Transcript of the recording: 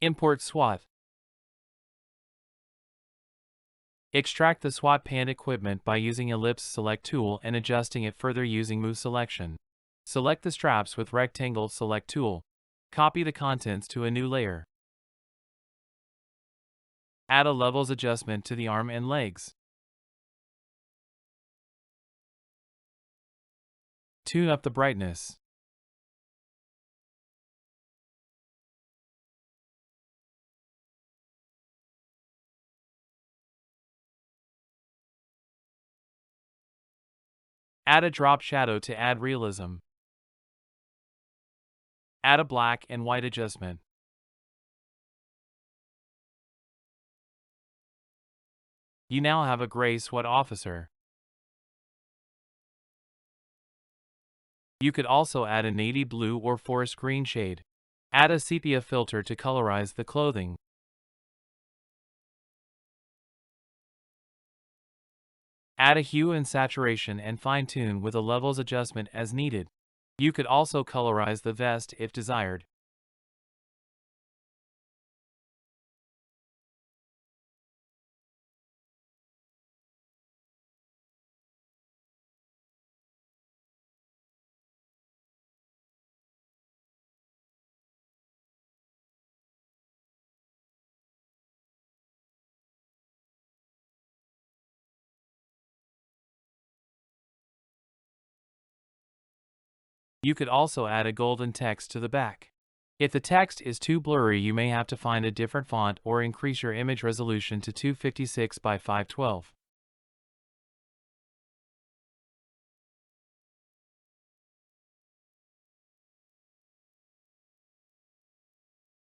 Import SWAT. Extract the SWAT pan equipment by using Ellipse Select tool and adjusting it further using Move Selection. Select the straps with Rectangle Select tool. Copy the contents to a new layer. Add a levels adjustment to the arm and legs. Tune up the brightness. Add a drop shadow to add realism. Add a black and white adjustment. You now have a gray SWAT officer. You could also add a navy blue or forest green shade. Add a sepia filter to colorize the clothing. Add a hue and saturation and fine-tune with a levels adjustment as needed. You could also colorize the vest if desired. You could also add a golden text to the back. If the text is too blurry, you may have to find a different font or increase your image resolution to 256 by 512.